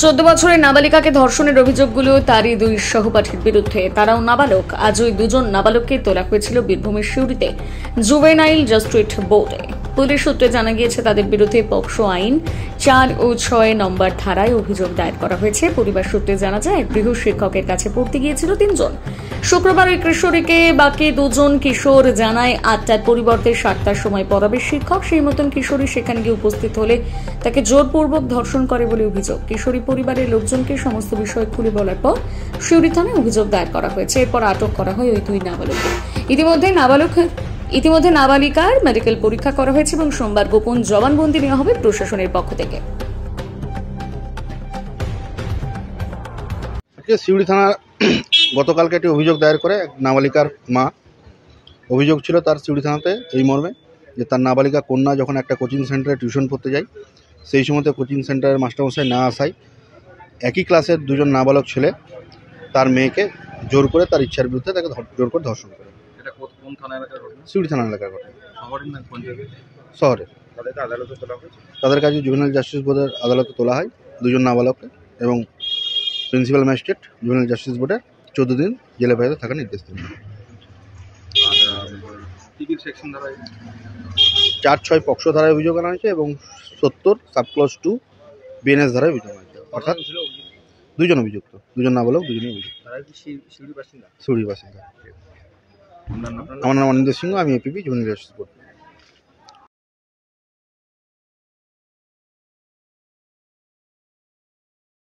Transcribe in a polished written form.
14 বছরের নাবালিকাকে ধর্ষণের অভিযোগগুলো তারই দুই সহপাঠীর বিরুদ্ধে। তারাও নাবালক। আজ ওই দুজন নাবালককে তোলা হয়েছিল বীরভূমের সিউড়িতে জুভেনাইল জাস্টিস বোর্ডে। পুলিশ সূত্রে জানা গিয়েছে তাদের বিরুদ্ধে পক্সো আইন 4 ও 6 নম্বর ধারায় অভিযোগ দায়ের করা হয়েছে। পরিবার সূত্রে জানা যায়, গৃহ শিক্ষকের কাছে পড়তে গিয়েছিল 3 জন। শুক্রবার ওই কিশোরীকে বাকি 2 জন কিশোর জানায় 8টার পরিবর্তে 7টার সময় পড়াবে শিক্ষক। সেই মতন কিশোরী সেখানে গিয়ে উপস্থিত হলে তাকে জোরপূর্বক ধর্ষণ করে বলে অভিযোগ। কিশোরী পরিবারের লোকজনকে সমস্ত বিষয় খুলে বলার পর সিউড়ি থানায় অভিযোগ দায়ের করা হয়েছে। এরপর আটক করা হয় ওই 2 নাবালককে। ইতিমধ্যে নাবালিকার মেডিকেল পরীক্ষা করা হয়েছে এবং সোমবার গোপন জবানবন্দি নেওয়া হবে প্রশাসনের পক্ষ থেকে। সিউড়ি থানা গতকালকে একটি অভিযোগ দায়ের করে এক নাবালিকার মা। অভিযোগ ছিল তার সিউড়ি থানাতে এই মর্মে যে তার নাবালিকা কন্যা যখন একটা কোচিং সেন্টারে টিউশন পড়তে যায়, সেই সময়তে কোচিং সেন্টারের মাস্টারমশাই না আসায় একই ক্লাসের 2 জন নাবালক ছেলে তার মেয়েকে জোর করে তার ইচ্ছার বিরুদ্ধে তাকে জোর করে ধর্ষণ করে। এটা কোন থানা এলাকার ঘটনা? সিউড়ি থানা এলাকার ঘটনা। শহরের না কোন জায়গায়? শহরে। তাদেরকে আদালতে তোলা হয়েছে? তাদের কাছে জুভেনাইল জাস্টিস বোর্ডের আদালতে তোলা হয় 2 জন নাবালককে এবং প্রিন্সিপাল ম্যাজিস্ট্রেট জুভেনাইল জাস্টিস বোর্ডের 14 দিন জেলে বাইরে থাকার নির্দেশ দেন। কি সেকশন ধারায়? 4-6 পক্সো ধারায় অভিযোগ আনা হয়েছে এবং 70 সাবক্লজ 2 বিএনএস ধারায় অভিযোগ আনা হয়েছে। অর্থাৎ 2 জন অভিযুক্ত, 2 জন নাবালক, 2 জনই অভিযুক্ত। তারা কি সিউড়ির বাসিন্দা? সিউড়ির বাসিন্দা। আপনার নাম? আমার নাম অনিন্দ্য সিংহ, আমি এপিপি জুভেনাইল জাস্টিস বোর্ড।